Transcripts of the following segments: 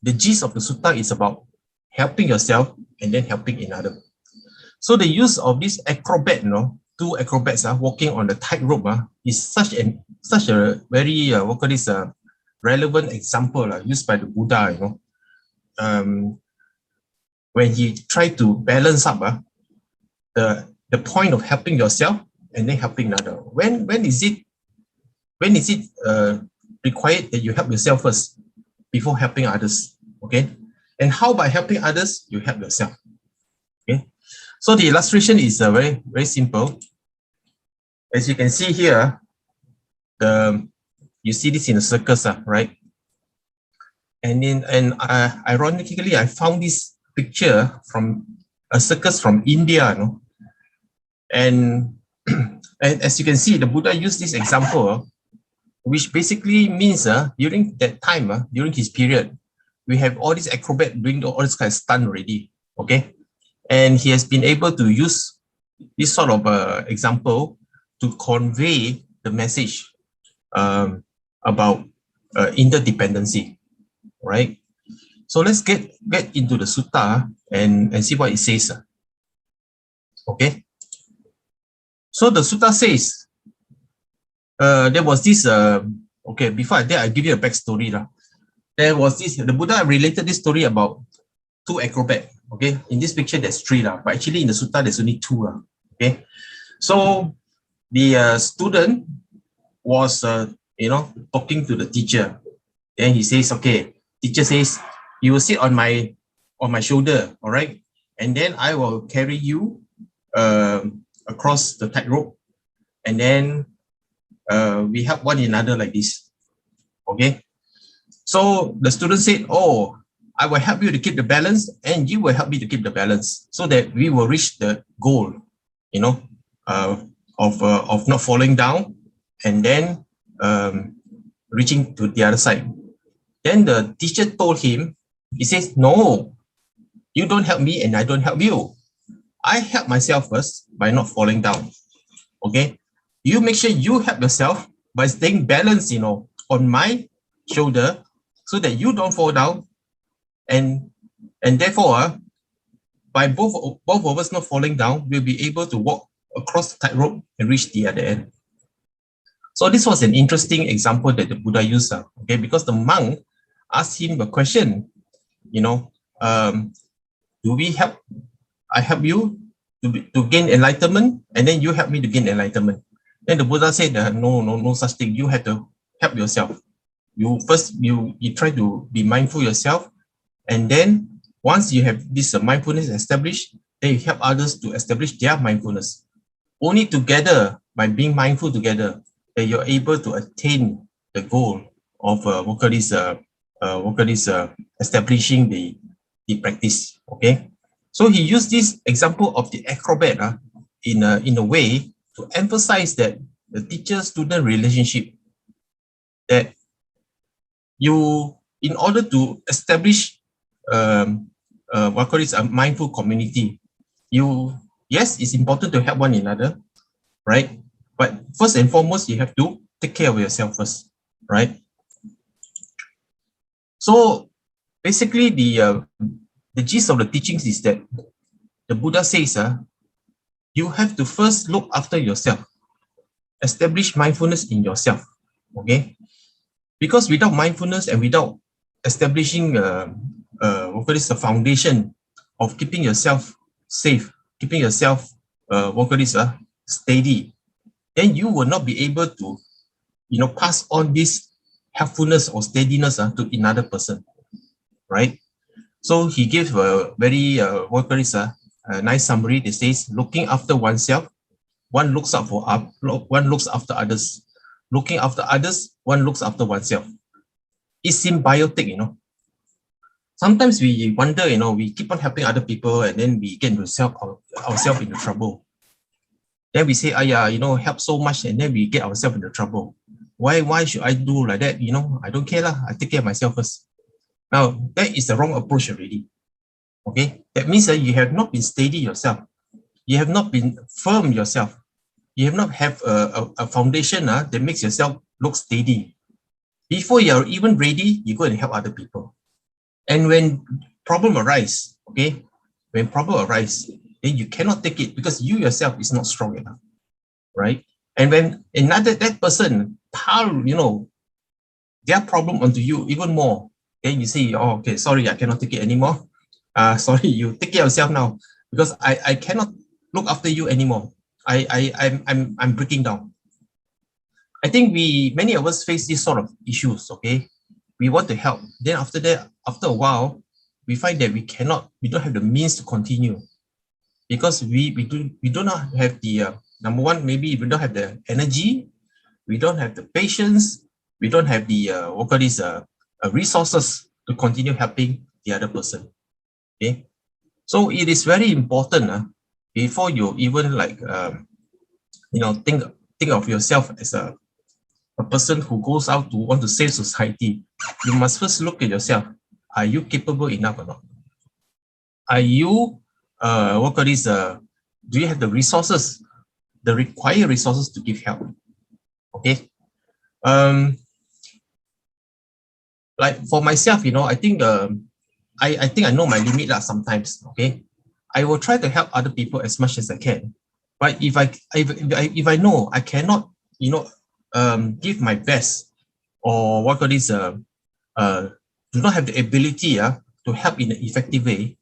the gist of the sutta is about helping yourself and then helping another. So the use of this acrobat, two acrobats walking on the tightrope is such a very relevant example used by the Buddha. When he tried to balance up the point of helping yourself and then helping another. When is it required that you help yourself first before helping others? Okay, and how by helping others you help yourself? Okay, so the illustration is very, very simple. As you can see here, you see this in a circus, right? And ironically, I found this picture from a circus from India, and as you can see, the Buddha used this example, which basically means during that time, during his period, we have all these acrobats doing all this kind of stunt already, okay? And he has been able to use this sort of example to convey the message about interdependency, right? So let's get into the sutta and see what it says. Okay. So the sutta says, there was this, okay, before that, I'll give you a backstory. There was this, the Buddha related this story about two acrobats. Okay, in this picture, there's three, but actually in the sutta, there's only two. Okay, so the student was, talking to the teacher. Then he says, okay, teacher says, you will sit on my shoulder, all right? And then I will carry you across the tightrope. And then we help one another like this, okay? So the student said, oh, I will help you to keep the balance and you will help me to keep the balance so that we will reach the goal, of not falling down and then reaching to the other side. Then the teacher told him, he says, no, you don't help me and I don't help you. I help myself first by not falling down, okay? You make sure you help yourself by staying balanced, on my shoulder so that you don't fall down. And therefore, by both of us not falling down, we'll be able to walk across the tightrope and reach the other end. So this was an interesting example that the Buddha used, okay? Because the monk asked him a question, do we help? I help you to gain enlightenment, and then you help me to gain enlightenment. Then the Buddha said, no such thing. You have to help yourself. You try to be mindful yourself, and then once you have this mindfulness established, then you help others to establish their mindfulness. Only together, by being mindful together, that you're able to attain the goal of establishing the practice. Okay, so he used this example of the acrobat in a way to emphasize that the teacher-student relationship, that in order to establish a mindful community, yes, it's important to help one another, right? But first and foremost, you have to take care of yourself first, right? So basically, the gist of the teachings is that the Buddha says, you have to first look after yourself, establish mindfulness in yourself, okay? Because without mindfulness and without establishing the foundation of keeping yourself safe, keeping yourself steady, then you will not be able to pass on this helpfulness or steadiness to another person, right? So he gives a very nice summary that says, looking after oneself, one looks after others. Looking after others, one looks after oneself. It's symbiotic, Sometimes we wonder, we keep on helping other people and then we get ourselves into trouble. Then we say, help so much, and then we get ourselves into trouble. Why should I do like that? I don't care. I take care of myself first. Now, that is the wrong approach already. Okay? That means that you have not been steady yourself. You have not been firm yourself. You have not have a foundation that makes yourself look steady. Before you are even ready, you go and help other people. And when problem arise, okay, when problem arise, then you cannot take it because you yourself is not strong enough, right? And when that person pile, their problem onto you even more, then you say, oh, okay, sorry, I cannot take it anymore. Sorry, you take care of yourself now because I cannot look after you anymore. I'm breaking down. I think many of us face these sort of issues, okay? We want to help. Then after that, after a while, we find that we don't have the means to continue because we do not have the, number one, maybe we don't have the energy, we don't have the patience, we don't have the, resources to continue helping the other person, okay? So it is very important before you even think of yourself as a person who goes out to want to save society. You must first look at yourself. Are you capable enough or not? Are you, do you have the resources, the required resources to give help? Okay. Like for myself, I think I think I know my limit sometimes. Okay, I will try to help other people as much as I can, but if I know I cannot, give my best, or do not have the ability to help in an effective way,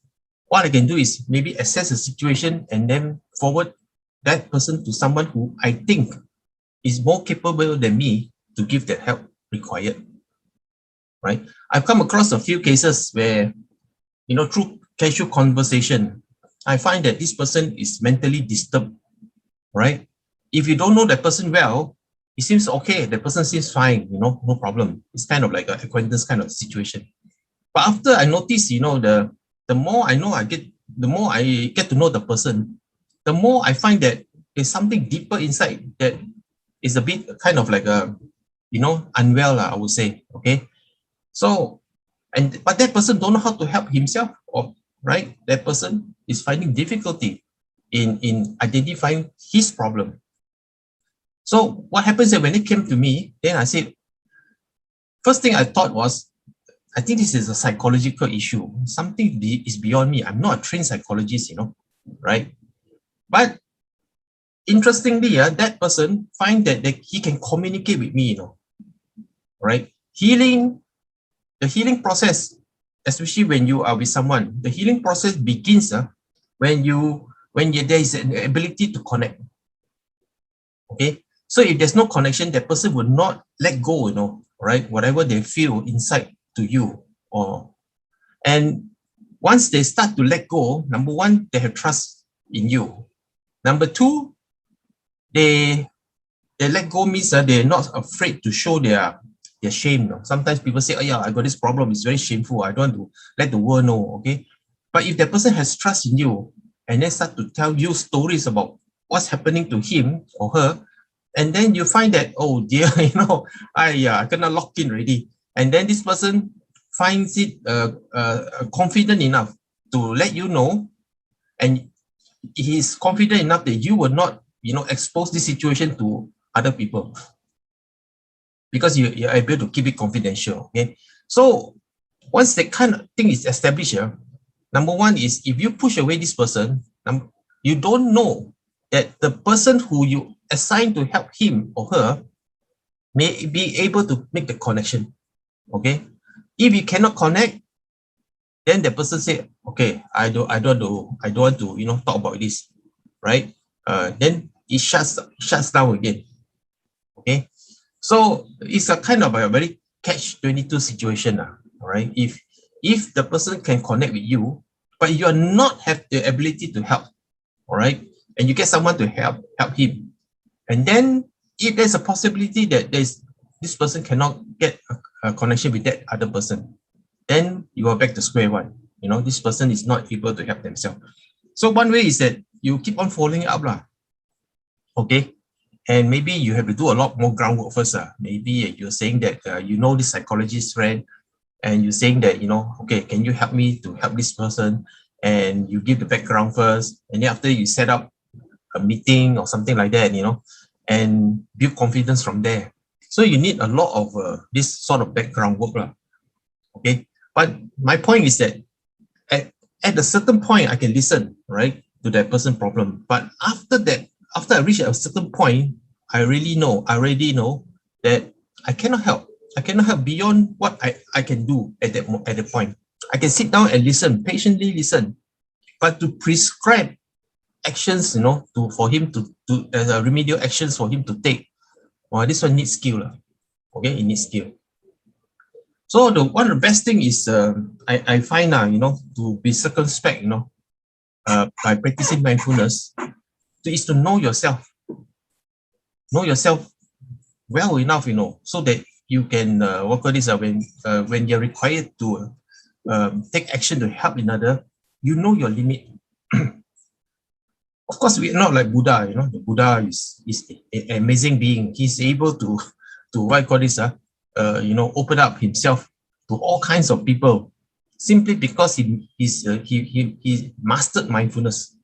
what I can do is maybe assess the situation and then forward that person to someone who I think is more capable than me to give that help required. Right? I've come across a few cases where, through casual conversation, I find that this person is mentally disturbed, right? If you don't know that person well, it seems okay, the person seems fine, no problem. It's kind of like an acquaintance kind of situation. But after I notice, the more I know the more I get to know the person, the more I find that there's something deeper inside that is a bit kind of like unwell, I would say, okay? So, but that person don't know how to help himself, or right? That person is finding difficulty in identifying his problem. So what happens is when it came to me, then I said, first thing I thought was, I think this is a psychological issue. Something is beyond me. I'm not a trained psychologist, right? But interestingly, that person find that he can communicate with me, right? The healing process, especially when you are with someone, the healing process begins when there is an ability to connect. Okay, so if there's no connection, that person will not let go, right? Whatever they feel inside to you, and once they start to let go, number one, they have trust in you. Number two, they let go means they're not afraid to show their shame. Sometimes people say, oh yeah, I got this problem, it's very shameful, I don't want to let the world know, okay? But if that person has trust in you and then start to tell you stories about what's happening to him or her, and then you find that, oh dear, I cannot lock in already. And then this person finds it confident enough to let you know, and he's confident enough that you will not, expose this situation to other people, because you're able to keep it confidential. Okay, so once that kind of thing is established here, number one is, if you push away this person, you don't know that the person who you assign to help him or her may be able to make the connection. Okay, if you cannot connect, then the person say, okay, I don't want to talk about this, right? Then it shuts down again. Okay, so it's a kind of a very catch-22 situation, all right? If the person can connect with you, but you are not have the ability to help, all right, and you get someone to help him, and then if there's a possibility that this person cannot get a connection with that other person, then you are back to square one. This person is not able to help themselves. So one way is that you keep on following up, okay? And maybe you have to do a lot more groundwork first. Maybe you're saying that this psychologist friend, and you're saying that, okay, can you help me to help this person? And you give the background first, and then after you set up a meeting or something like that, and build confidence from there. So you need a lot of this sort of background work, okay? But my point is that at a certain point, I can listen, right, to that person's problem. But after that, after I reach a certain point, I already know that I cannot help. I cannot help beyond what I can do at that point. I can sit down and listen, patiently listen, but to prescribe actions, for him to do remedial actions for him to take. Well, this one needs skill. Okay, it needs skill. So one of the best thing is I find to be circumspect, by practicing mindfulness, is to know yourself. Know yourself well enough, so that you can work on this when you're required to take action to help another, you know your limit. Of course, we're not like Buddha, the Buddha is an amazing being. He's able to open up himself to all kinds of people simply because he mastered mindfulness.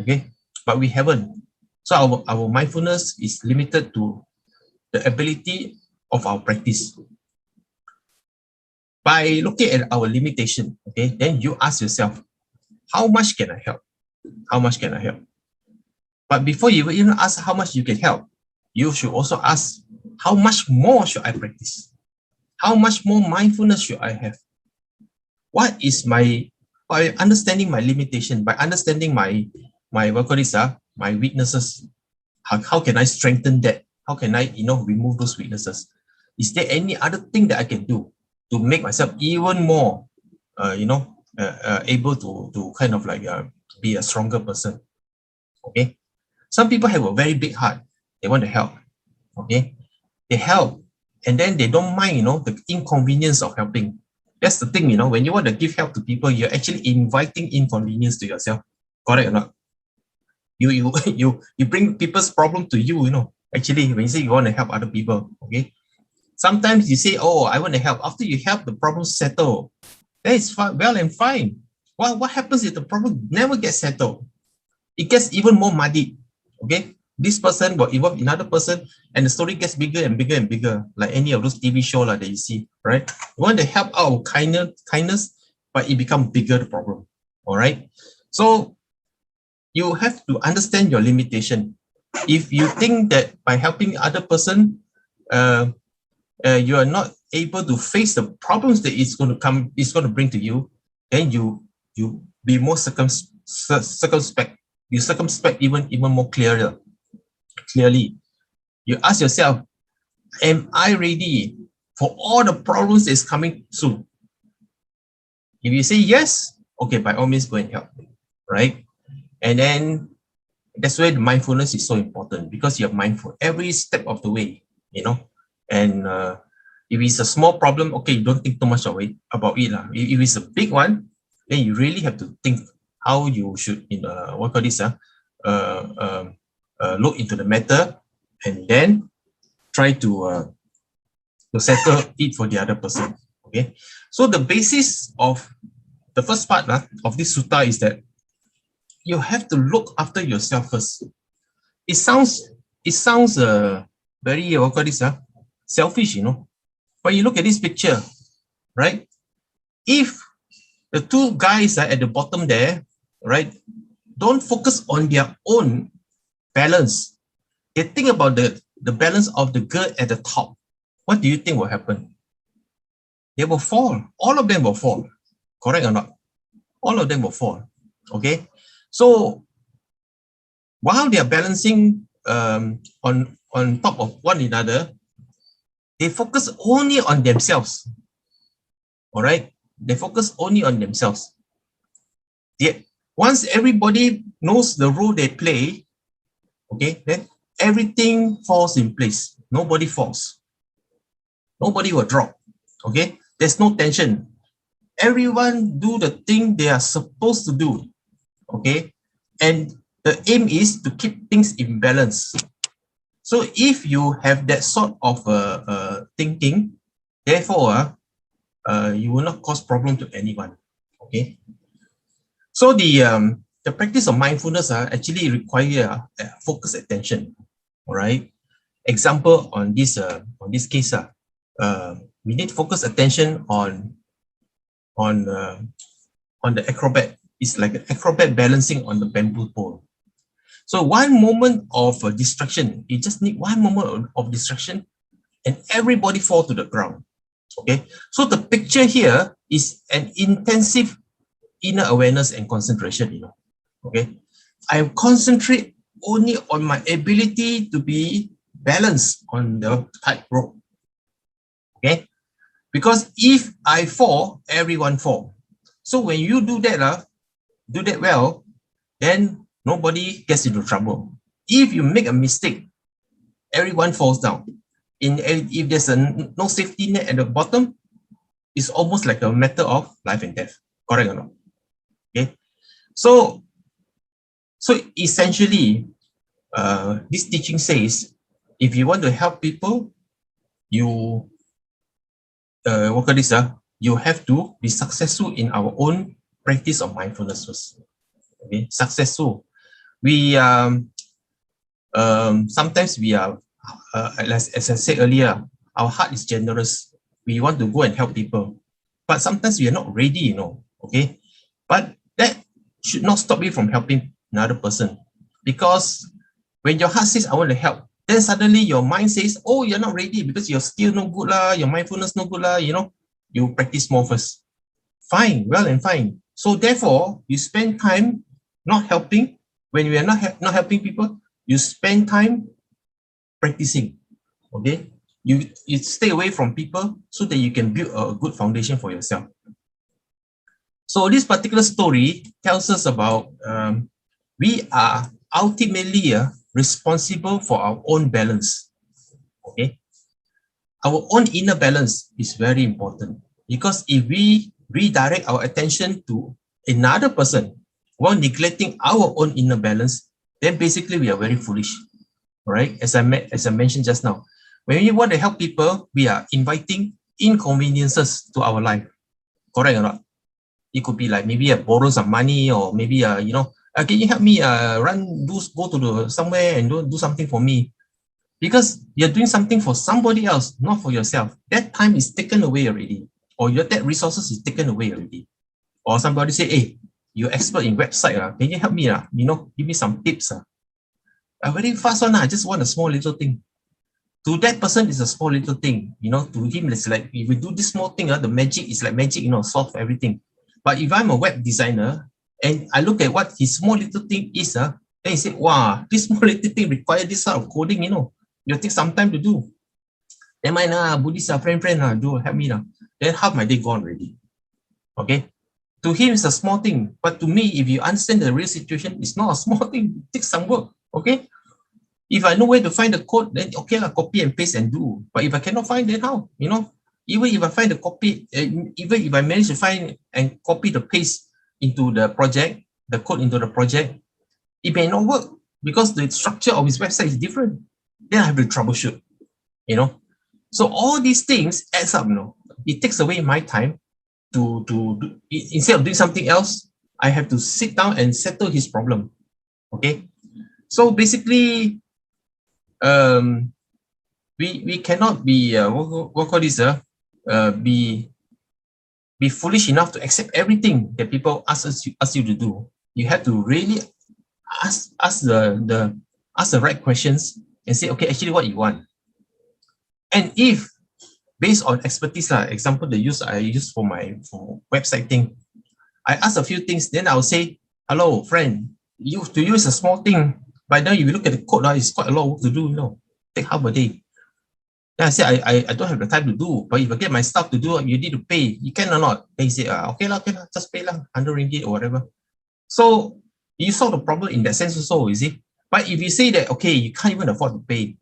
Okay, but we haven't. So our mindfulness is limited to the ability of our practice. By looking at our limitation, okay, then you ask yourself, how much can I help? How much can I help? But before you even ask how much you can help, you should also ask, how much more should I practice? How much more mindfulness should I have? What is by understanding my limitation, by understanding my weaknesses, how can I strengthen that? How can I, remove those weaknesses? Is there any other thing that I can do to make myself even more, able to kind of be a stronger person? Okay. Some people have a very big heart. They want to help. Okay. They help. And then they don't mind, the inconvenience of helping. That's the thing, when you want to give help to people, you're actually inviting inconvenience to yourself. Correct or not? You bring people's problem to you, actually, when you say you want to help other people, okay? Sometimes you say, oh, I want to help. After you help, the problem settle. That is well and fine. Well, what happens if the problem never gets settled? It gets even more muddy. Okay, this person will involve another person, and the story gets bigger and bigger and bigger, like any of those TV shows that you see, right? You want to help out of kindness, but it becomes bigger the problem. All right. So you have to understand your limitation. If you think that by helping other person, you are not able to face the problems that it's going to bring to you, then you be more circumspect. You circumspect even more clearly. You ask yourself, am I ready for all the problems that's coming soon? If you say yes, okay, by all means go and help, right? And then that's where the mindfulness is so important, because you're mindful every step of the way, and if it's a small problem, okay, you don't think too much about it. If it's a big one, then you really have to think how you should look into the matter, and then try to settle it for the other person. Okay, so the basis of the first part of this sutta is that you have to look after yourself first. It sounds very selfish, but you look at this picture, right? If the two guys at the bottom there, right, don't focus on their own balance, they think about the balance of the girl at the top, what do you think will happen? They will fall. All of them will fall. Correct or not? All of them will fall. Okay. So while they are balancing on top of one another, they focus only on themselves. All right. They focus only on themselves. Once everybody knows the role they play, okay, then everything falls in place. Nobody falls. Nobody will drop. Okay. There's no tension. Everyone do the thing they are supposed to do. Okay. And the aim is to keep things in balance. So if you have that sort of thinking, therefore, you will not cause problem to anyone. Okay. So the practice of mindfulness actually require focused attention. All right. Example on this case, we need focused attention on on the acrobat. It's like an acrobat balancing on the bamboo pole. So one moment of distraction, you just need one moment of distraction and everybody fall to the ground. Okay, so the picture here is an intensive inner awareness and concentration, okay. I concentrate only on my ability to be balanced on the tightrope, okay, because if I fall, everyone fall. So when you do that well, then nobody gets into trouble. If you make a mistake, everyone falls down. If there's no safety net at the bottom, it's almost like a matter of life and death. Correct or not? Okay. So essentially, this teaching says, if you want to help people, you you have to be successful in our own practice of mindfulness first. Okay, successful. We sometimes we are, as I said earlier, our heart is generous. We want to go and help people, but sometimes we are not ready, okay? But that should not stop you from helping another person, because when your heart says, I want to help, then suddenly your mind says, oh, you're not ready because you're still no good lah, your mindfulness no good lah, you practice more first. Fine, well and fine. So therefore, you spend time not helping. When we are not helping people, you spend time practicing, okay? You stay away from people so that you can build a good foundation for yourself. So this particular story tells us about we are ultimately responsible for our own balance, okay? Our own inner balance is very important, because if we redirect our attention to another person while neglecting our own inner balance, then basically we are very foolish, all right? As I mentioned just now, when we want to help people, we are inviting inconveniences to our life, correct or not? It could be like maybe borrow some money, or maybe can you help me go to somewhere and do something for me, because you're doing something for somebody else, not for yourself. That time is taken away already, or that resources is taken away already. Or somebody say, hey, you're expert in website, can you help me, give me some tips. Very fast one, I just want a small little thing. To that person, it's a small little thing, to him it's like, if we do this small thing, the magic is like magic, solve everything. But if I'm a web designer and I look at what his small little thing is, then he say, wow, this small little thing requires this sort of coding, it'll take some time to do. Then mine, Buddhist, friend, do help me now. Then half my day gone already. Okay. To him, it's a small thing. But to me, if you understand the real situation, it's not a small thing. It takes some work. Okay. If I know where to find the code, then okay, copy and paste and do. But if I cannot find, then how? Even if I find the copy, even if I manage to find and copy the paste into the project, the code into the project, it may not work because the structure of his website is different. Then I have to troubleshoot, So all these things adds up, It takes away my time to instead of doing something else, I have to sit down and settle his problem. Okay. So basically, we cannot be be foolish enough to accept everything that people ask you to do. You have to really ask the right questions and say, okay, actually what you want. And if based on expertise, example I use for my website thing, I ask a few things, then I'll say, hello friend, to use a small thing, but now if you look at the code, it's quite a lot of work to do, take half a day. Then I say, I don't have the time to do, but if I get my stuff to do, you need to pay. You can or not? Then he say, okay, just pay 100 ringgit or whatever. So you solve the problem in that sense also, you see. But if you say that, okay, you can't even afford to pay,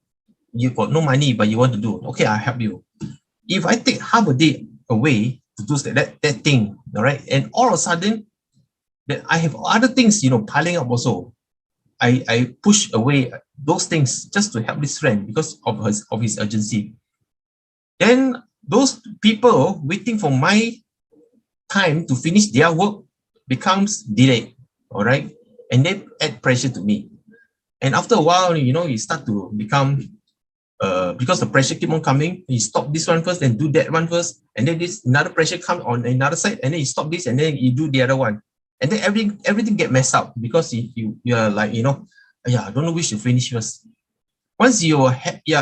you got no money, but you want to do, okay, I'll help you. If I take half a day away to do that thing, all right, and all of a sudden, that I have other things, piling up also. I push away those things just to help this friend because of his urgency. Then those people waiting for my time to finish their work becomes delayed, all right? And they add pressure to me. And after a while, you start to become because the pressure keep on coming, you stop this one first, then do that one first, and then this another pressure come on another side, and then you stop this, and then you do the other one, and then everything get messed up because you are like, I don't know which to finish first. Once you are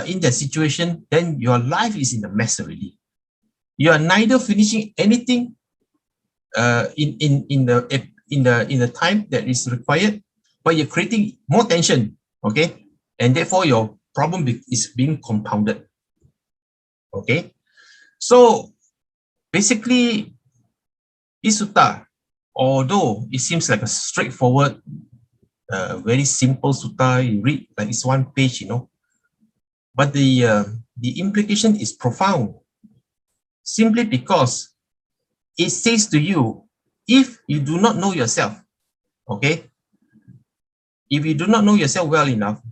in that situation, then your life is in a mess already. You are neither finishing anything in the time that is required, but you're creating more tension, okay? And therefore your problem is being compounded, okay? So basically, this sutta, although it seems like a straightforward, very simple sutta, you read like it's one page, but the implication is profound, simply because it says to you, if you do not know yourself, okay, if you do not know yourself well enough,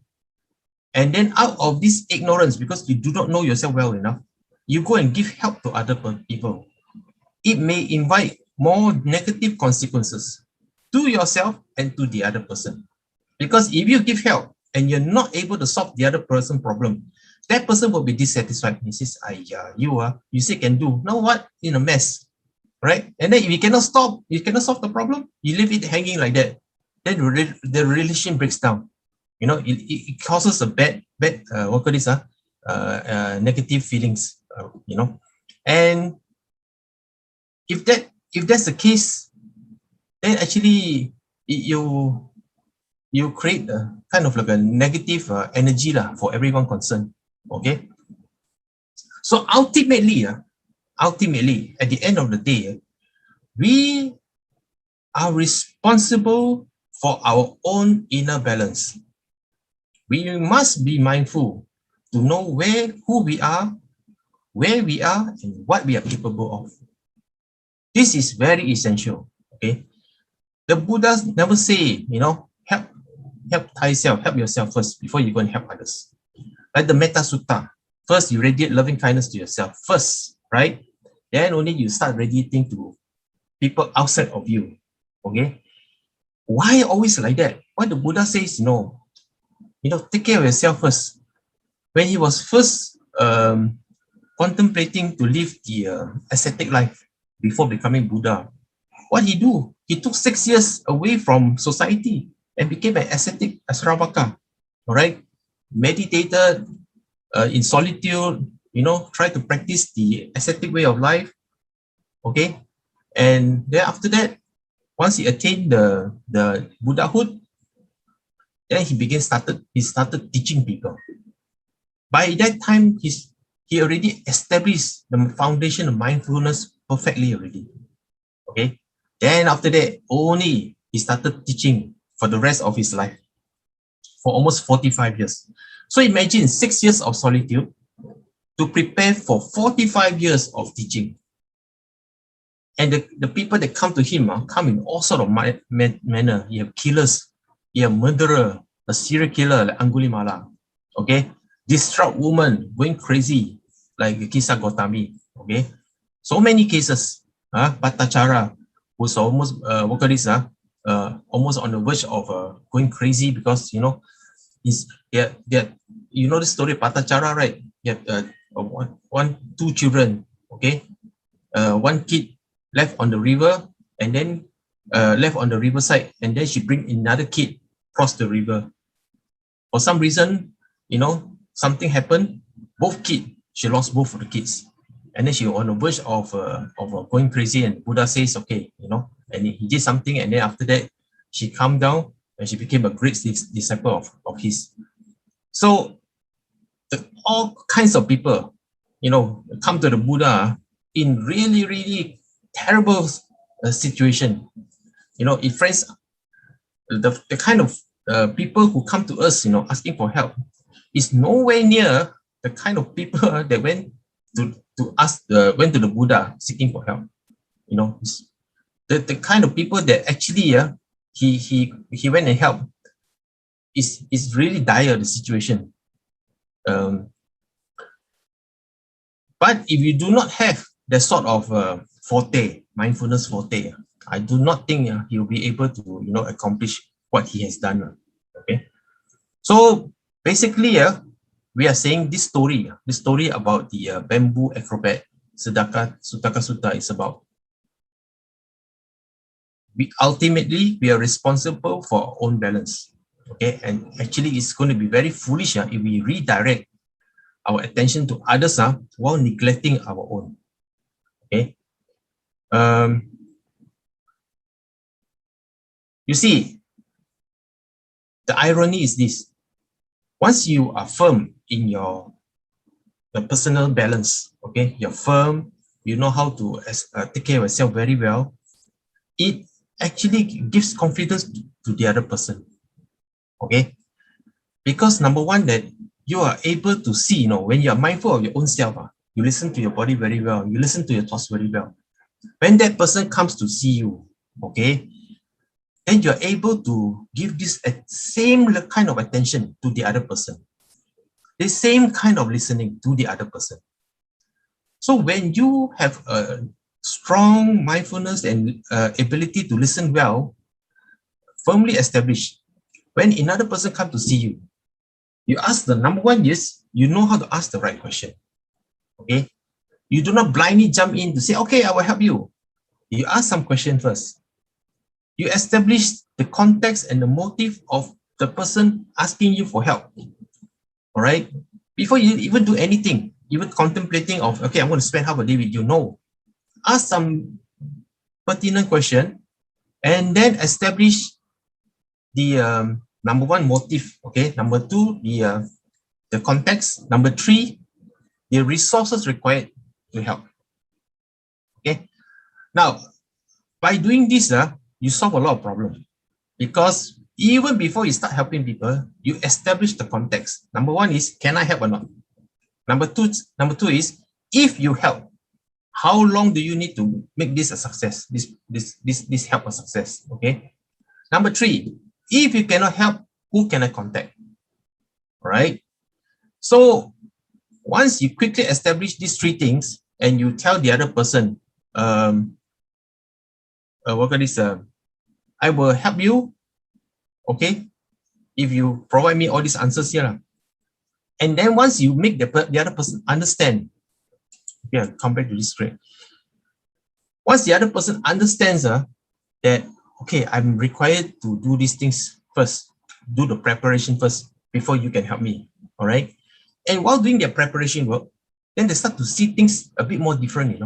and then out of this ignorance, because you do not know yourself well enough, you go and give help to other people, it may invite more negative consequences to yourself and to the other person. Because if you give help and you're not able to solve the other person's problem, that person will be dissatisfied. He says, you say can do. Now what? In a mess, right? And then if you cannot solve the problem, you leave it hanging like that, then the relation breaks down. It causes a bad negative feelings, and if that's the case, then actually you create a kind of like a negative energy for everyone concerned, okay? So ultimately, at the end of the day, we are responsible for our own inner balance. We must be mindful to know who we are, where we are, and what we are capable of. This is very essential, okay? The Buddhas never say, help thyself, help yourself first before you go and help others. Like the Metta Sutta, first you radiate loving kindness to yourself first, right? Then only you start radiating to people outside of you, okay? Why always like that? Why the Buddha says, take care of yourself first. When he was first contemplating to live the ascetic life before becoming Buddha, what he do? He took 6 years away from society and became an ascetic Asravaka, all right? Meditated in solitude, tried to practice the ascetic way of life, okay? And then after that, once he attained the Buddhahood, then he started teaching people. By that time, he already established the foundation of mindfulness perfectly already, okay? Then after that, only he started teaching for the rest of his life, for almost 45 years. So imagine 6 years of solitude to prepare for 45 years of teaching. And the people that come to him come in all sort of manner. You have killers, you have murderer, a serial killer like Angulimala, okay? Distraught woman going crazy like Kisa Gotami, okay? So many cases. Bhattacharya, who's almost almost on the verge of going crazy because you know the story of Bhattacharya, right? You have two children, okay? One kid left on the river and then left on the riverside, and then she bring another kid cross the river. For some reason, something happened. She lost both of the kids, and then she was on the verge of going crazy. And Buddha says, okay, and he did something, and then after that, she calmed down and she became a great disciple of his. So all kinds of people, come to the Buddha in really, really terrible situation. If friends, the kind of people who come to us, asking for help, is nowhere near the kind of people that went to the Buddha seeking for help. The kind of people that actually he went and helped is really dire, the situation. But if you do not have that sort of mindfulness forte, I do not think he'll be able to accomplish what he has done. Okay, so basically we are saying this story about the bamboo acrobat, Sedaka Sutta is about. Ultimately, we are responsible for our own balance. Okay, and actually it's going to be very foolish if we redirect our attention to others while neglecting our own. Okay. You see, the irony is this. Once you are firm in your personal balance, okay, you're firm, you know how to take care of yourself very well, it actually gives confidence to the other person. Okay. Because number one, that you are able to see, when you are mindful of your own self, you listen to your body very well, you listen to your thoughts very well. When that person comes to see you, okay, then you're able to give this same kind of attention to the other person, the same kind of listening to the other person. So when you have a strong mindfulness and ability to listen well, firmly established, when another person comes to see you, you ask the number one is, you know how to ask the right question. Okay? You do not blindly jump in to say, okay, I will help you. You ask some question first. You establish the context and the motive of the person asking you for help. All right? Before you even do anything, even contemplating of, okay, I'm going to spend half a day with you. No. Ask some pertinent question and then establish the number one, motive. Okay. Number two, the context. Number three, the resources required to help. Okay. Now, by doing this, you solve a lot of problems, because even before you start helping people, you establish the context. Number one is, can I help or not? Number two is, if you help, how long do you need to make this a success? This help a success. Okay. Number three, if you cannot help, who can I contact? All right. So once you quickly establish these three things and you tell the other person, I will help you, okay, if you provide me all these answers here. And then once you make the other person understand, yeah, come back to this screen. Once the other person understands that, okay, I'm required to do these things first, do the preparation first before you can help me, all right? And while doing their preparation work, then they start to see things a bit more different,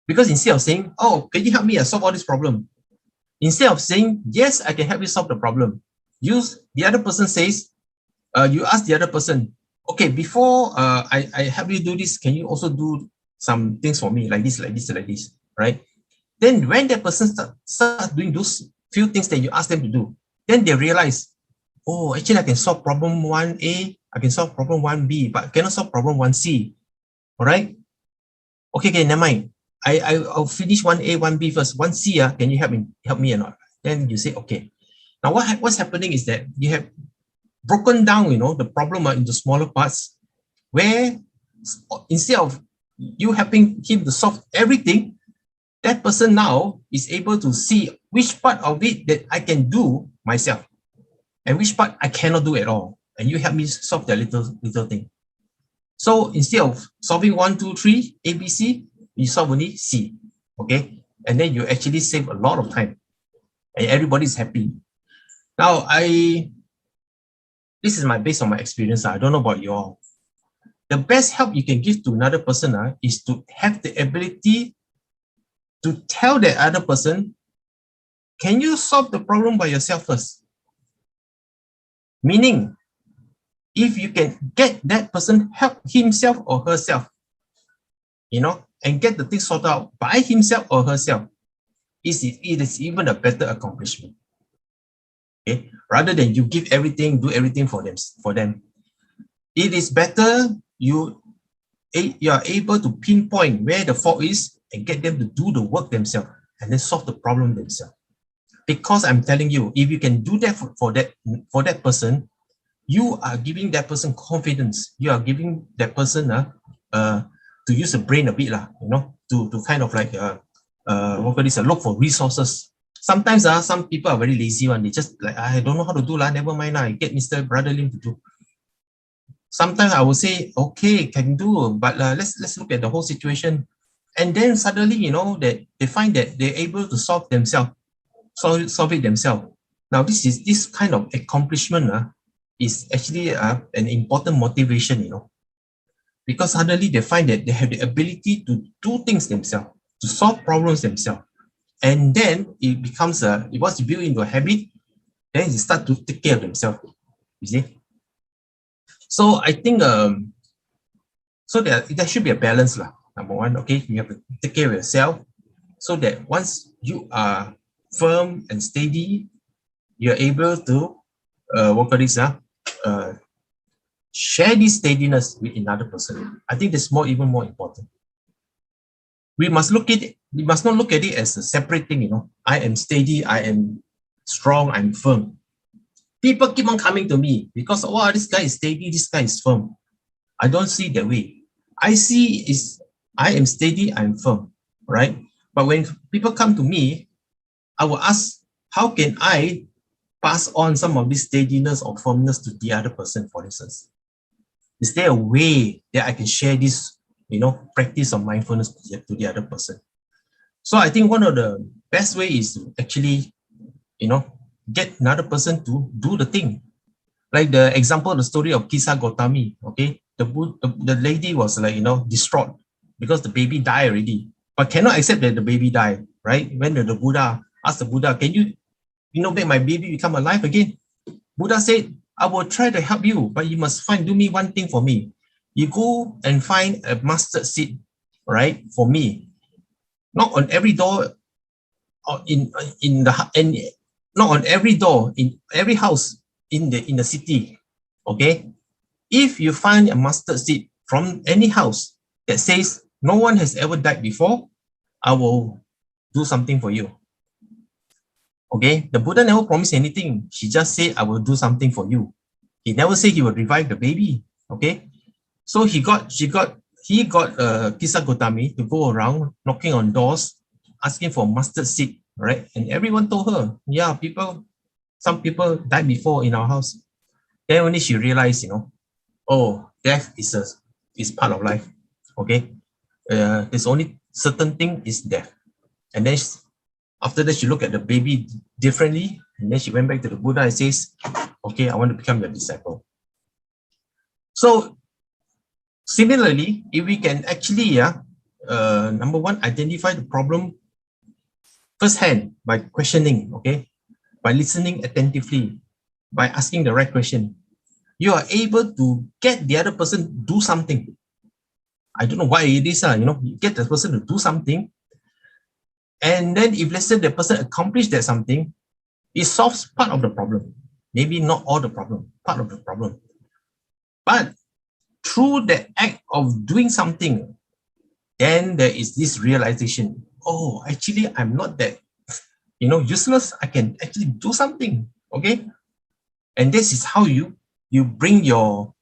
because instead of saying, oh, can you help me solve all this problem? Instead of saying, yes, I can help you solve the problem, the other person says, you ask the other person, okay, before I help you do this, can you also do some things for me, like this, right? Then when that person start doing those few things that you ask them to do, then they realize, oh, actually I can solve problem 1A, I can solve problem 1B, but I cannot solve problem 1C, all right? Okay, never mind. I'll finish 1A, 1B first. 1C, can you help me or not? Then you say, okay. Now what's happening is that you have broken down, the problem into smaller parts, where instead of you helping him to solve everything, that person now is able to see which part of it that I can do myself and which part I cannot do at all. And you help me solve that little thing. So instead of solving 1, 2, 3, A, B, C, you solve only C. Okay. And then you actually save a lot of time and everybody's happy. Now, this is based on my experience. I don't know about you all. The best help you can give to another person is to have the ability to tell the other person, can you solve the problem by yourself first? Meaning, if you can get that person help himself or herself, and get the thing sorted out by himself or herself, it is even a better accomplishment. Okay? Rather than you give everything, do everything for them. It is better you are able to pinpoint where the fault is and get them to do the work themselves and then solve the problem themselves. Because I'm telling you, if you can do that for that person, you are giving that person confidence. You are giving that person to use the brain a bit, to kind of like look for resources. Sometimes some people are very lazy one. They just like, I don't know how to do, never mind, I get Mr. Brother Lim to do. sometimes I will say, okay, can do, but let's look at the whole situation. And then suddenly, that they find that they're able to solve it themselves. Now, this kind of accomplishment is actually an important motivation, because suddenly they find that they have the ability to do things themselves, to solve problems themselves. And then it becomes it was built into a habit, then they start to take care of themselves, you see. So I think so there should be a balance lah. Number one, okay, you have to take care of yourself so that once you are firm and steady, you're able to share this steadiness with another person. I think that's even more important. We must not look at it as a separate thing, I am steady, I am strong, I'm firm. People keep on coming to me because, wow, this guy is steady, this guy is firm. I don't see it that way. I see is I am steady, I'm firm, right? But when people come to me, I will ask, how can I pass on some of this steadiness or firmness to the other person, for instance? Is there a way that I can share this, practice of mindfulness to the other person? So I think one of the best way is to actually, get another person to do the thing. Like the example, the story of Kisa Gotami, okay? The lady was like, distraught because the baby died already, but cannot accept that the baby died, right? When the Buddha asked the Buddha, can you, make my baby become alive again? Buddha said, I will try to help you, but you must do me one thing for me. You go and find a mustard seed, right, for me. Knock on every door not on every door in every house in the city, okay? If you find a mustard seed from any house that says no one has ever died before, I will do something for you. Okay, the Buddha never promised anything. He just said, I will do something for you. He never said he will revive the baby. Okay, so he got Kisa Gotami to go around knocking on doors, asking for mustard seed, right? And everyone told her, yeah, some people died before in our house. Then only she realized, oh, death is part of life. Okay, there's only certain thing is death. And then after that, she looked at the baby differently, and then she went back to the Buddha and says, okay, I want to become your disciple. So similarly, if we can actually, number one, identify the problem firsthand by questioning, okay, by listening attentively, by asking the right question, you are able to get the other person to do something. I don't know why it is, you get the person to do something, and then if let's say the person accomplished that something, it solves part of the problem. Maybe not all the problem, part of the problem. But through the act of doing something, then there is this realization, oh, actually, I'm not that, useless. I can actually do something, okay? And this is how you bring your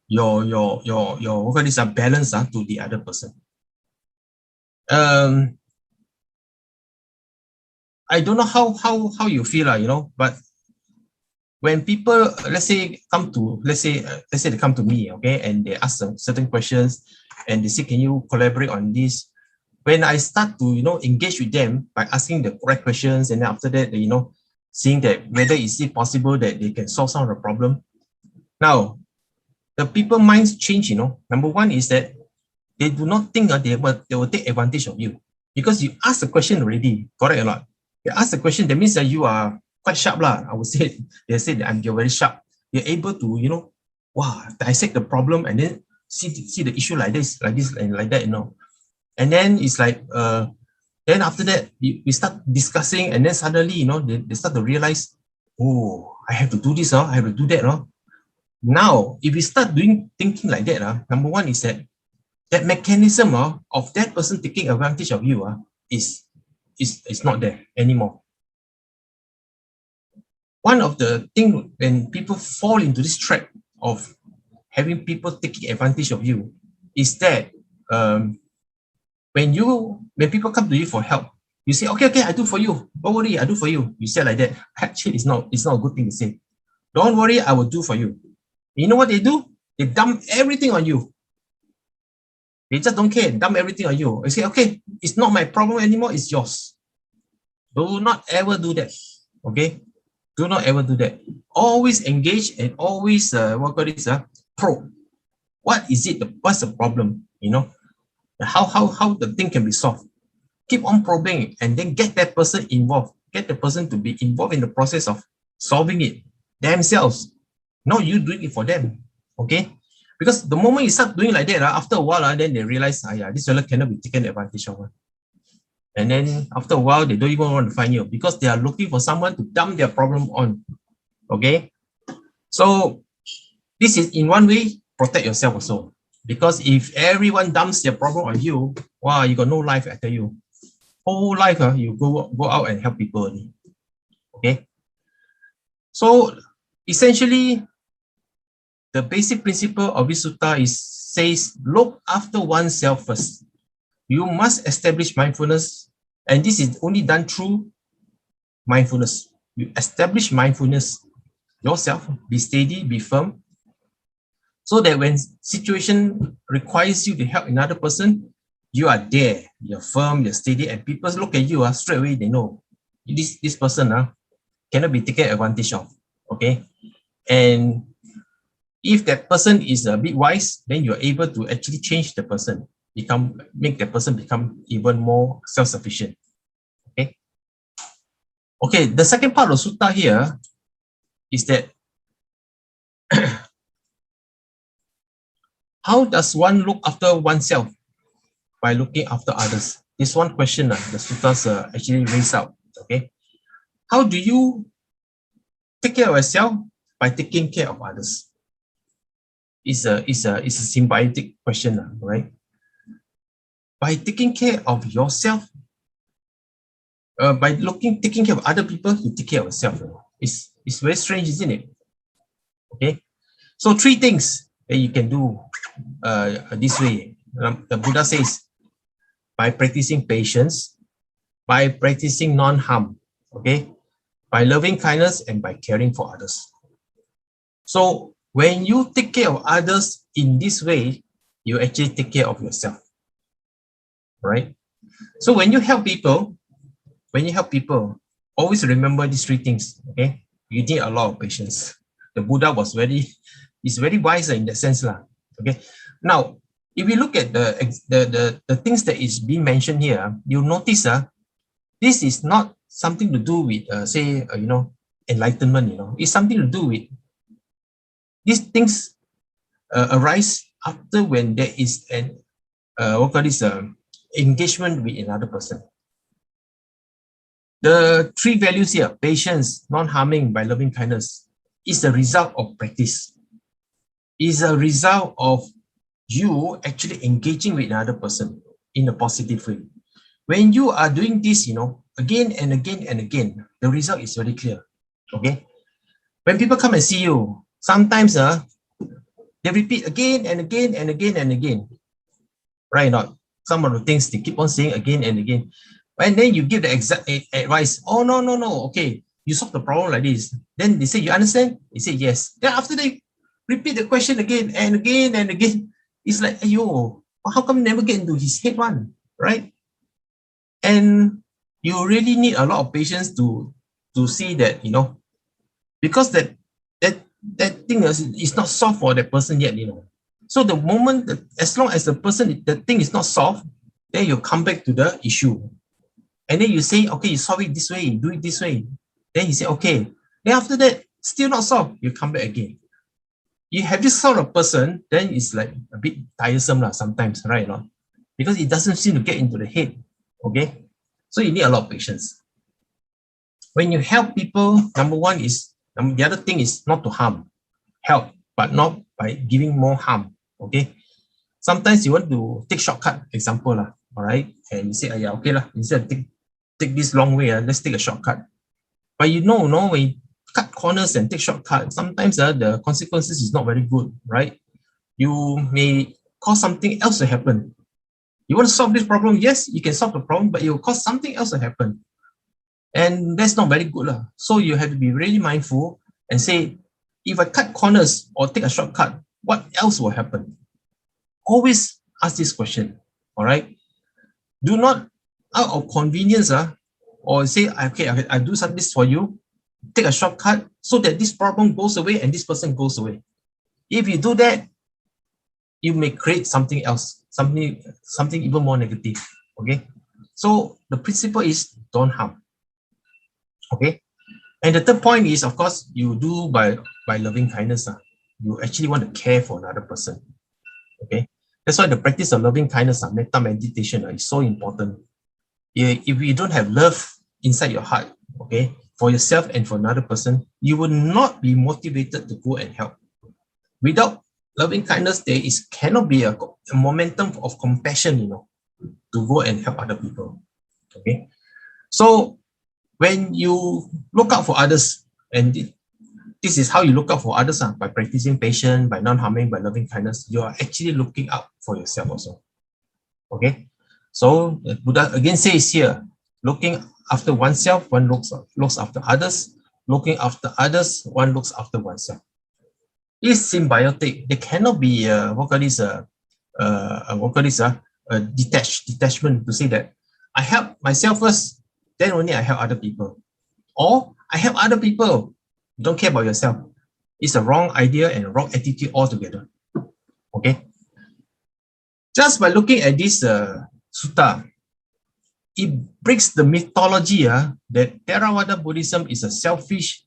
what is a balance to the other person. I don't know how you feel, but when people, let's say they come to me, okay, and they ask some certain questions, and they say, can you collaborate on this? When I start to, engage with them by asking the correct questions, and then after that, seeing that whether is it possible that they can solve some of the problem. Now, the people minds change, Number one is that they do not think they will take advantage of you because you ask the question already, correct or not? You ask the question, that means that you are quite sharp lah. I would say, they say that you're very sharp. You're able to, dissect the problem and then see the issue like this, and like that, And then it's like, then after that, we start discussing, and then suddenly, they start to realize, oh, I have to do this, I have to do that. Now, if we start thinking like that, number one is that mechanism of that person taking advantage of you is not there anymore. One of the things when people fall into this trap of having people taking advantage of you is that when people come to you for help, you say, okay, I do for you. Don't worry, I do for you. You say like that. Actually, it's not a good thing to say. Don't worry, I will do for you. You know what they do? They dump everything on you. They just don't care, dump everything on you. They say, okay, it's not my problem anymore, it's yours. Do not ever do that, okay? Do not ever do that. Always engage and always, probe. What is it? What's the problem? You know, how the thing can be solved. Keep on probing and then get that person involved. Get the person to be involved in the process of solving it themselves. Not you doing it for them, okay? Because the moment you start doing like that, after a while, then they realize, this fellow cannot be taken advantage of. And then after a while, they don't even want to find you because they are looking for someone to dump their problem on, okay? So this is in one way, protect yourself also. Because if everyone dumps their problem on you, wow, you got no life, I tell you. Whole life, you go out and help people. Okay. So essentially, the basic principle of this sutta says, look after oneself first. You must establish mindfulness, and this is only done through mindfulness. You establish mindfulness yourself, be steady, be firm, so that when situation requires you to help another person, you are there, you're firm, you're steady, and people look at you, straight away they know this person cannot be taken advantage of, okay? And if that person is a bit wise, then you're able to actually change the person, make that person become even more self-sufficient, okay? Okay, the second part of sutta here is that how does one look after oneself by looking after others? This one question the suttas actually raise out, okay? How do you take care of yourself? By taking care of others. It's a symbiotic question, right? By taking care of yourself, by taking care of other people, you take care of yourself. It's very strange, isn't it? Okay, so 3 things that you can do this way. The Buddha says, by practicing patience, by practicing non-harm, okay, by loving kindness, and by caring for others. So when you take care of others in this way, you actually take care of yourself, right? So when you help people, always remember these 3 things, okay? You need a lot of patience. The Buddha is very wise in that sense, okay? Now, if you look at the things that is being mentioned here, you'll notice this is not something to do with, enlightenment, it's something to do with these things arise after when there is an engagement with another person. The 3 values here, patience, non-harming, by loving kindness, is a result of practice. Is a result of you actually engaging with another person in a positive way. When you are doing this, again and again and again, the result is very clear. Okay. When people come and see you, sometimes they repeat again and again and again and again. Right? Not some of the things they keep on saying again and again. And then you give the exact advice. Oh, no. Okay, you solve the problem like this. Then they say, you understand? They say, yes. Then after they repeat the question again and again and again, it's like, ayo, how come never get into his head one, right? And you really need a lot of patience to see that, because that thing is not solved for that person yet, So the moment, as long as the thing is not solved, then you come back to the issue. And then you say, okay, you solve it this way, do it this way. Then he say, okay. Then after that, still not solved, you come back again. You have this sort of person, then it's like a bit tiresome sometimes, right? Because it doesn't seem to get into the head, okay? So you need a lot of patience. When you help people, number one is, the other thing is not to harm. Help, but not by giving more harm, okay? Sometimes you want to take shortcut, example, all right? And you say, okay, instead of take this long way, let's take a shortcut. But when you cut corners and take shortcuts, sometimes the consequences is not very good, right? You may cause something else to happen. You want to solve this problem? Yes, you can solve the problem, but it will cause something else to happen. And that's not very good. So you have to be really mindful and say, if I cut corners or take a shortcut, what else will happen? Always ask this question, all right? Do not, out of convenience, or say, okay, I do something this for you, take a shortcut so that this problem goes away and this person goes away. If you do that, you may create something else, something even more negative, okay? So the principle is don't harm, okay? And the third point is, of course, you do by loving kindness. You actually want to care for another person, okay? That's why the practice of loving kindness, metta meditation, is so important. If you don't have love inside your heart, okay, for yourself and for another person, you will not be motivated to go and help. Without loving kindness, there cannot be a momentum of compassion, to go and help other people. Okay. So when you look out for others, and this is how you look out for others, by practicing patience, by non-harming, by loving kindness, you are actually looking out for yourself also. Okay. So Buddha again says here, looking after oneself, one looks after others. Looking after others, one looks after oneself. It's symbiotic. There cannot be detachment to say that I help myself first, then only I help other people. Or I help other people, you don't care about yourself. It's a wrong idea and a wrong attitude altogether. Okay. Just by looking at this sutta, it breaks the mythology that Theravada Buddhism is a selfish,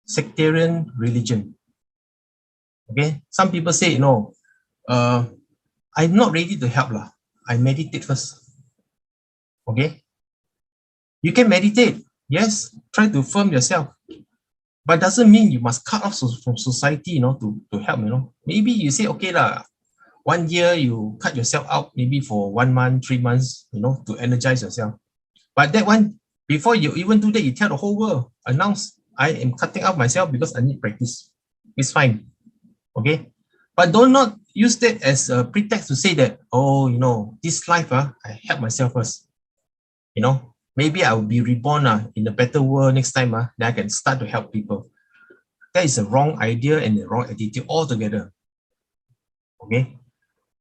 sectarian religion. Okay, some people say, no, I'm not ready to help. I meditate first. Okay, you can meditate, yes, try to firm yourself, but doesn't mean you must cut off from society, to help. Maybe you say, okay, 1 year you cut yourself out, maybe for 1 month, 3 months, to energize yourself. But that one, before you even do that, you tell the whole world, announce, I am cutting out myself because I need practice. It's fine. Okay. But do not use that as a pretext to say that, oh, this life, I help myself first. Maybe I will be reborn in a better world next time, then I can start to help people. That is a wrong idea and a wrong attitude altogether. Okay.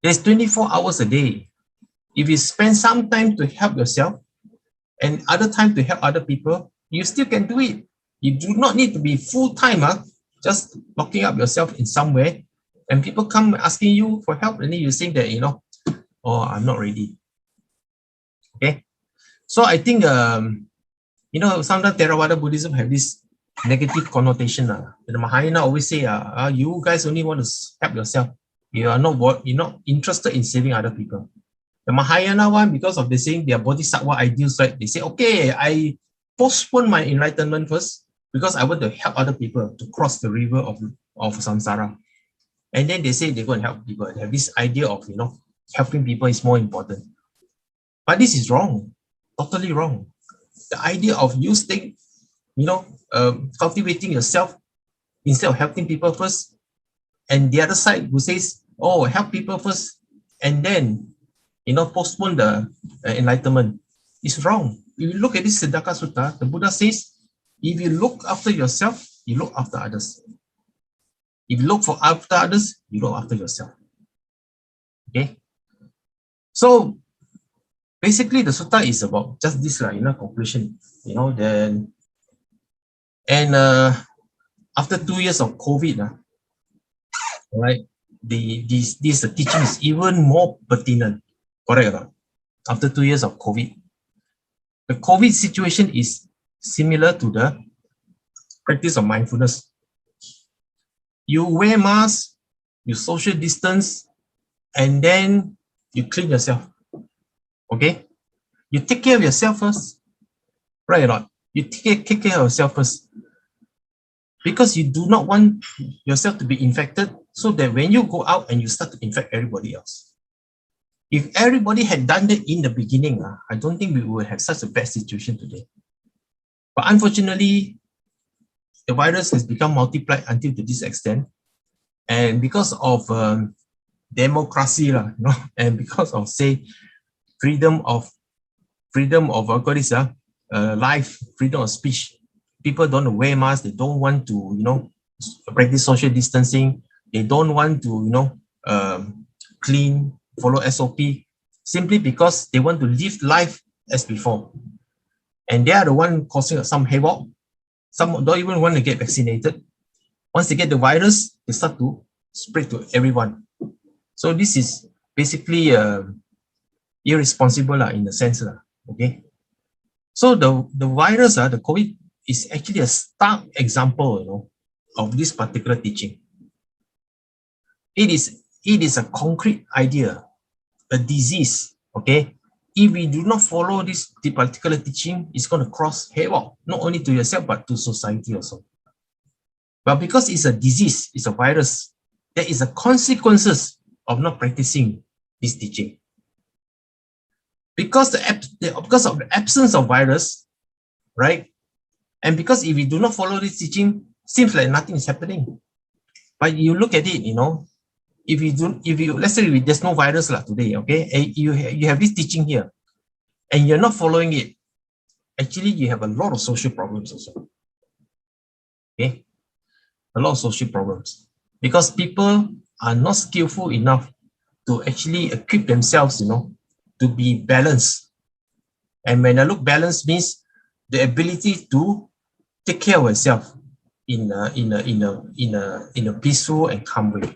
There's 24 hours a day. If you spend some time to help yourself and other time to help other people, you still can do it. You do not need to be full-time, just locking up yourself in somewhere, and people come asking you for help, and then you think that, oh, I'm not ready. Okay. So I think, sometimes Theravada Buddhism have this negative connotation. The Mahayana always say, you guys only want to help yourself. You're not interested in saving other people. The Mahayana one, because of the saying their bodhisattva ideals, right? They say, okay, I postpone my enlightenment first because I want to help other people to cross the river of samsara. And then they say they go and help people. They have this idea of, helping people is more important. But this is wrong, totally wrong. The idea of you staying, cultivating yourself instead of helping people first, and the other side who says, oh, help people first, and then, postpone the enlightenment, is wrong. If you look at this Sedaka Sutta, the Buddha says, if you look after yourself, you look after others. If you look after others, you look after yourself. Okay? So, basically, the sutta is about just this, conclusion. After 2 years of COVID, right, this teaching is even more pertinent. Correct or not? After 2 years of COVID, the COVID situation is similar to the practice of mindfulness. You wear masks, you social distance, and then you clean yourself. Okay? You take care of yourself first. Right or not? You take care of yourself first. Because you do not want yourself to be infected, so that when you go out and you start to infect everybody else. If everybody had done that in the beginning, I don't think we would have such a bad situation today. But unfortunately, the virus has become multiplied until to this extent. And because of democracy, and because of, say, freedom of life, freedom of speech, people don't wear masks, they don't want to, practice social distancing, They don't want to, clean, follow SOP, simply because they want to live life as before. And they are the one causing some havoc. Some don't even want to get vaccinated. Once they get the virus, they start to spread to everyone. So this is basically irresponsible in a sense. Okay. So the virus, the COVID, is actually a stark example, of this particular teaching. It is a concrete idea, a disease. Okay. If we do not follow this particular teaching, it's going to cause havoc, not only to yourself, but to society also. But because it's a disease, it's a virus, there is a consequences of not practicing this teaching. Because of the absence of virus, right? And because if we do not follow this teaching, seems like nothing is happening. But you look at it, let's say there's no virus today, okay? And you have this teaching here, and you're not following it. Actually, you have a lot of social problems also. Okay, a lot of social problems because people are not skillful enough to actually equip themselves, to be balanced. And when I look balanced means the ability to take care of yourself in a peaceful and calm way.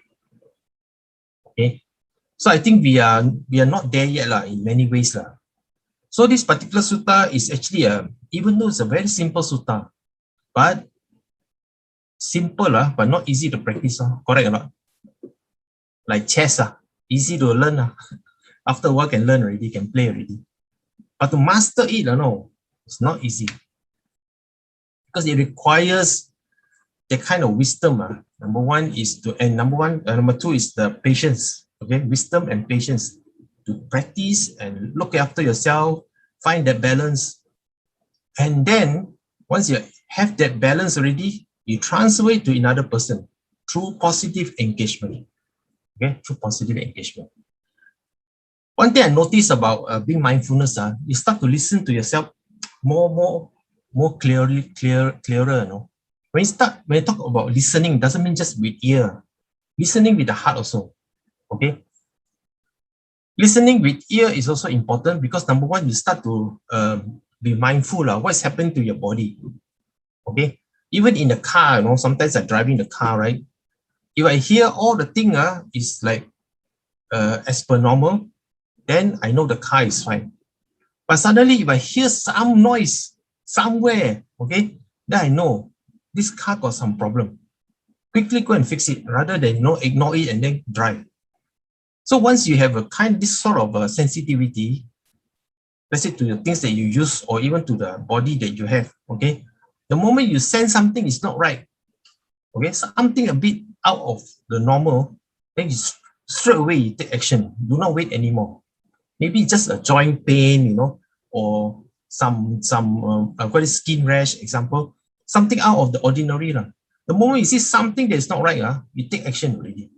Okay, so I think we are not there yet in many ways . So this particular sutta is actually even though it's a very simple sutta, but simple but not easy to practice. Correct or not? Like chess, easy to learn. After a while can learn already, can play already. But to master it, no, it's not easy. Because it requires the kind of wisdom. Number two is the patience. Okay, wisdom and patience to practice and look after yourself, find that balance. And then once you have that balance already, you transfer it to another person through positive engagement. Okay, through positive engagement. One thing I noticed about being mindfulness, you start to listen to yourself more clearer. When you talk about listening, doesn't mean just with ear. Listening with the heart also. Okay. Listening with ear is also important because number one, you start to be mindful of what's happening to your body. Okay. Even in the car, sometimes I'm driving the car, right? If I hear all the thing is like as per normal, then I know the car is fine. But suddenly, if I hear some noise somewhere, okay, then I know this car got some problem. Quickly go and fix it rather than ignore it and then drive. So once you have this sort of sensitivity, let's say to the things that you use or even to the body that you have, okay, the moment you sense something is not right, okay, something a bit out of the normal, then you straight away you take action. Do not wait anymore. Maybe just a joint pain, or some skin rash, example, something out of the ordinary. The moment you see something that's not right, you take action already.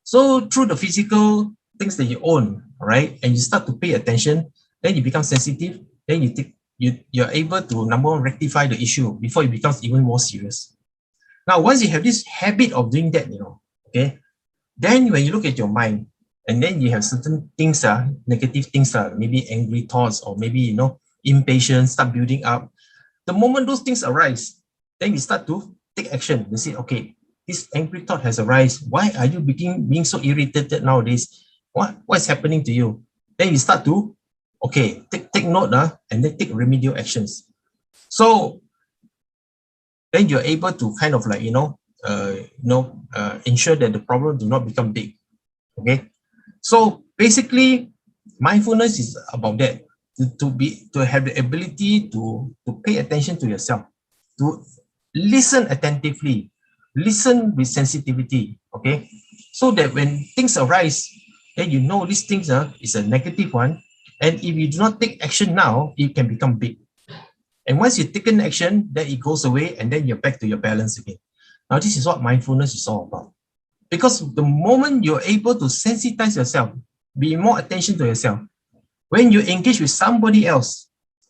So through the physical things that you own, right, and you start to pay attention, then you become sensitive, then you're able to, number one, rectify the issue before it becomes even more serious. Now, once you have this habit of doing that, okay, then when you look at your mind, and then you have certain things, negative things, maybe angry thoughts, or maybe, impatience start building up. The moment those things arise, then you start to take action. You say, okay, this angry thought has arisen. Why are you being so irritated nowadays? What's happening to you? Then you start to, okay, take note, and then take remedial actions. So then you're able to kind of like, ensure that the problem do not become big. Okay. So basically, mindfulness is about that, to have the ability to pay attention to yourself, to listen attentively, listen with sensitivity, okay? So that when things arise, then you know these things is a negative one, and if you do not take action now, it can become big. And once you've taken action, then it goes away, and then you're back to your balance again. Now, this is what mindfulness is all about. Because the moment you're able to sensitize yourself, be more attention to yourself, when you engage with somebody else,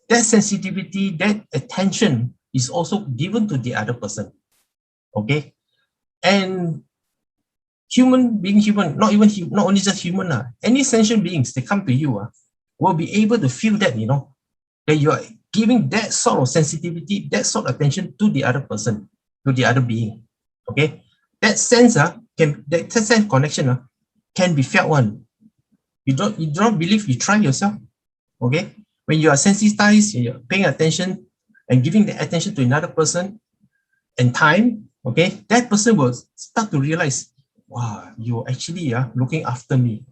that sensitivity, that attention is also given to the other person. Okay? And human, not only just human, any sentient beings, they come to you, will be able to feel that, that you are giving that sort of sensitivity, that sort of attention to the other person, to the other being. Okay, that sense, that sense connection, can be felt one. You don't believe, you try yourself. Okay, when you are sensitized, you're paying attention and giving the attention to another person and time, okay, that person will start to realize, wow, you're actually looking after me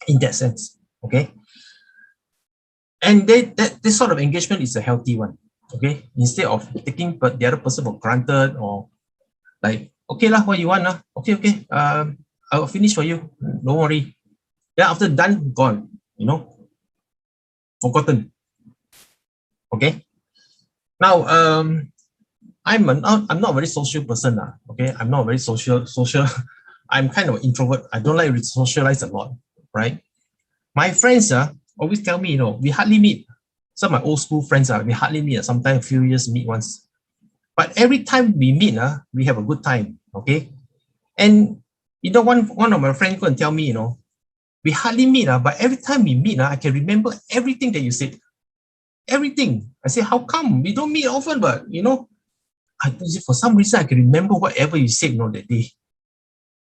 in that sense. Okay, and this sort of engagement is a healthy one. Okay, instead of taking the other person for granted, or like, okay lah, what you want lah, okay, I'll finish for you, don't worry. Then after done, gone, forgotten. Okay, now I'm not a very social person, okay, I'm not very social. I'm kind of an introvert. I don't like to socialize a lot, right? My friends always tell me, we hardly meet. Some of my old school friends, we hardly meet. Sometimes a few years meet once. But every time we meet, we have a good time, okay? And, one of my friends go and tell me, we hardly meet, but every time we meet, I can remember everything that you said. Everything. I say, how come? We don't meet often, but, for some reason, I can remember whatever you said, that day.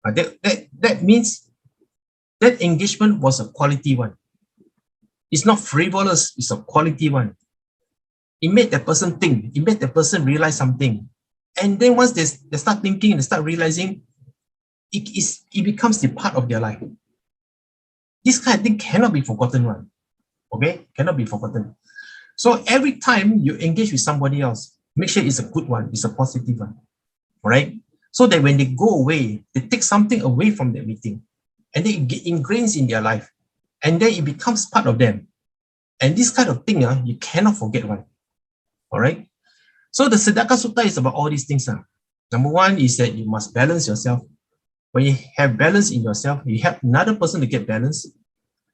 That means that engagement was a quality one. It's not frivolous, it's a quality one. It made that person think, it made that person realize something. And then once they start thinking and they start realizing, it becomes the part of their life. This kind of thing cannot be forgotten one. Okay? Cannot be forgotten. So every time you engage with somebody else, make sure it's a good one, it's a positive one. All right? So that when they go away, they take something away from that meeting, and then it ingrains in their life, and then it becomes part of them. And this kind of thing, you cannot forget one. All right? So the Sedaka Sutta is about all these things. Number one is that you must balance yourself. When you have balance in yourself, you help another person to get balance,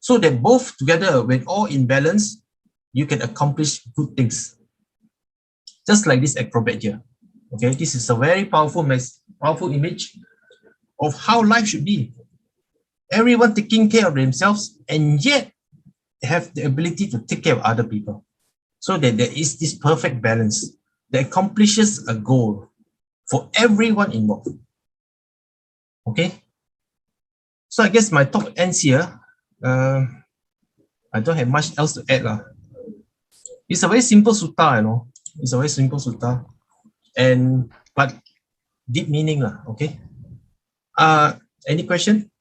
so that both together, when all in balance, you can accomplish good things. Just like this acrobat here. Okay, this is a very powerful image of how life should be. Everyone taking care of themselves, and yet have the ability to take care of other people, so that there is this perfect balance that accomplishes a goal for everyone involved. Okay, so I guess my talk ends here. I don't have much else to add. It's a very simple sutta, It's a very simple sutta, but deep meaning, okay. Any question?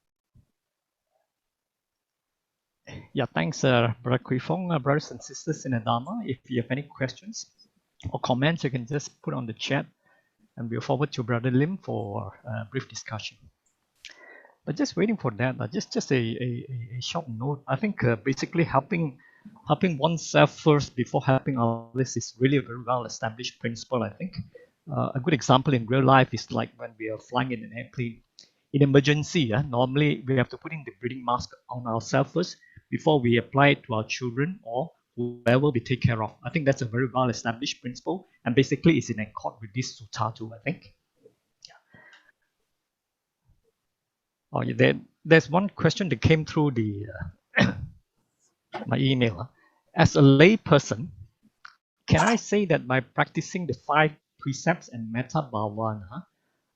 Yeah, thanks, Brother Kooi Fong. Brothers and sisters in the Dhamma, if you have any questions or comments, you can just put on the chat, and we'll forward to Brother Lim for a brief discussion. But just waiting for that, just a short note. I think basically helping oneself first before helping others is really a very well-established principle, I think. A good example in real life is like when we are flying in an airplane. In emergency, normally we have to put in the breathing mask on ourselves first before we apply it to our children or whoever we take care of. I think that's a very well-established principle, and basically it's in accord with this sutta too, I think. Oh, yeah, there's one question that came through the my email. As a lay person, can I say that by practicing the 5 precepts and metta bhavana,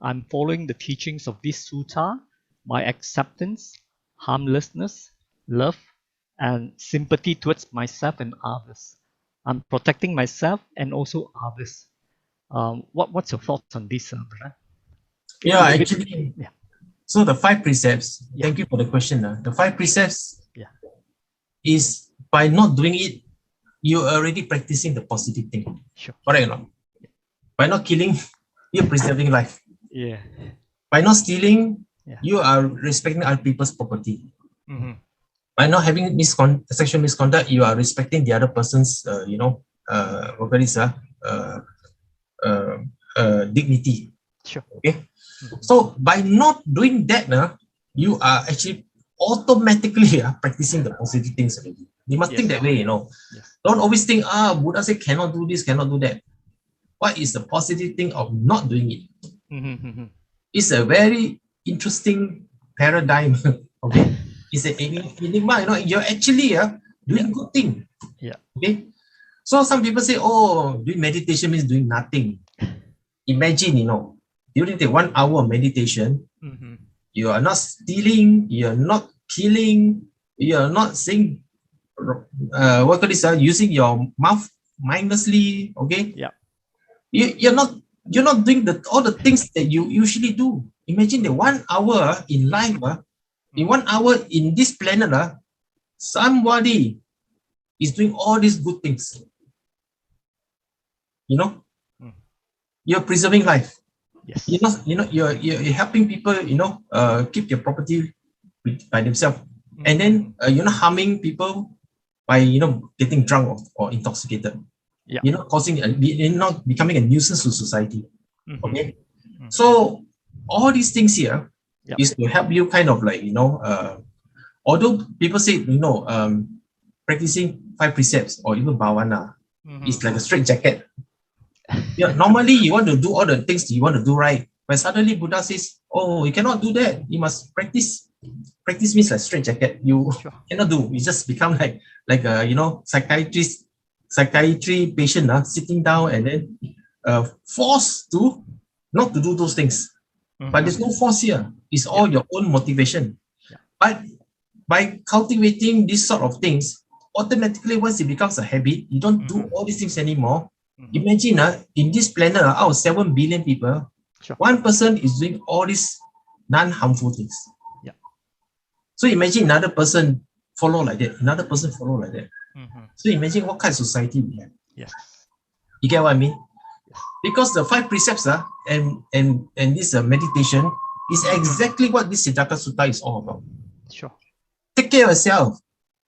I'm following the teachings of this sutta by acceptance, harmlessness, love, and sympathy towards myself and others? I'm protecting myself and also others. What's your thoughts on this, brother? Yeah, actually. Yeah. So the 5 precepts, thank you for the question. The 5 precepts is by not doing it, you're already practicing the positive thing. Sure. Correct or not? By not killing, you're preserving life. Yeah. By not stealing, you are respecting other people's property. Mm-hmm. By not having sexual misconduct, you are respecting the other person's, dignity. Sure. Okay. So by not doing that, you are actually automatically practicing the positive things already. You must think that way, Yes. Don't always think, Buddha said cannot do this, cannot do that. What is the positive thing of not doing it? Mm-hmm. It's a very interesting paradigm. Okay, it's an enigma. You know, you're actually doing good thing. Yeah. Okay, so some people say, oh, doing meditation means doing nothing. Imagine, you know, during the 1 hour of meditation, you are not stealing, you are not killing, you are not saying what call this, using your mouth mindlessly. Okay, Yeah. you're not doing all the things that you usually do. Imagine the 1 hour in life, in 1 hour in this planet, somebody is doing all these good things. You know, you're preserving life. Yes. You're helping people, keep their property by themselves, and then you're not harming people by getting drunk or intoxicated. Yeah. You're not you're not becoming a nuisance to society. Okay, so all these things here is to help you kind of like although people say practicing 5 precepts or even bhavana is like a straight jacket. Normally you want to do all the things you want to do, right? But suddenly Buddha says, oh, you cannot do that. You must practice. Practice means like straight jacket. You cannot do. You just become like a psychiatry patient sitting down and then forced to not to do those things. But there's no force here. It's all your own motivation. But by cultivating these sort of things, automatically once it becomes a habit, you don't do all these things anymore. Imagine in this planet, out of 7 billion people, one person is doing all these non-harmful things. So imagine another person follow like that, another person follow like that. So imagine what kind of society we have. Yes. You get what I mean? Because the 5 precepts and this meditation is exactly what this Sedaka Sutta is all about. Sure. Take care of yourself.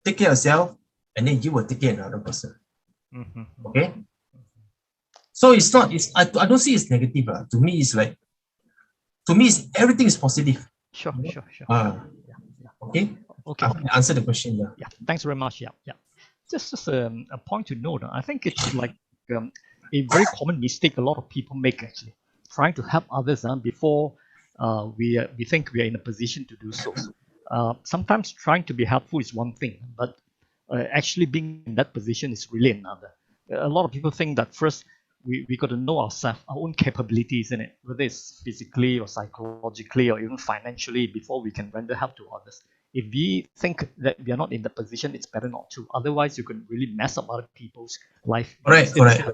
Take care of yourself, and then you will take care of another person. Okay? So it's not, I don't see it's negative. To me, it's like, everything is positive. Sure. Okay? Okay. I answer the question. Yeah. Thanks very much. Yeah. Just a point to note. I think it's like a very common mistake a lot of people make, actually, trying to help others before we think we are in a position to do so. Sometimes trying to be helpful is one thing, but actually being in that position is really another. A lot of people think that first we got to know ourselves, our own capabilities in it, whether it's physically or psychologically or even financially, before we can render help to others. If we think that we are not in the position, it's better not to. Otherwise, you can really mess up other people's life. Correct. Yeah.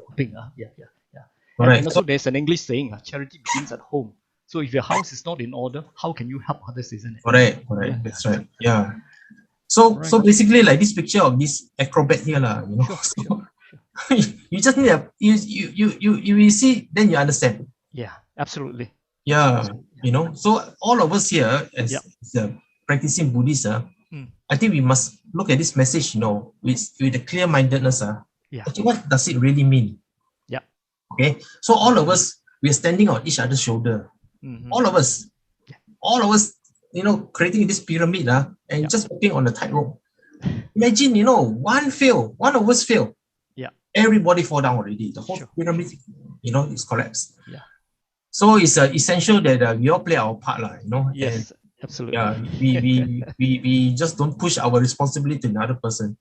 And also, there's an English saying, charity begins at home. So if your house is not in order, how can you help others, isn't it? Correct. Yeah. That's right. Yeah. So basically, like this picture of this acrobat here, Sure. You just need you see, then you understand. Yeah, absolutely. Yeah, so all of us here as practicing Buddhists, I think we must look at this message, with a clear-mindedness. Actually, what does it really mean? Yeah. Okay, so all of us, we are standing on each other's shoulder. All of us, creating this pyramid and just walking on the tightrope. Imagine, one of us fail. Everybody fall down already. The whole pyramid, is collapsed. Yeah. So it's essential that we all play our part, Yes, and, absolutely. Yeah, we just don't push our responsibility to another person.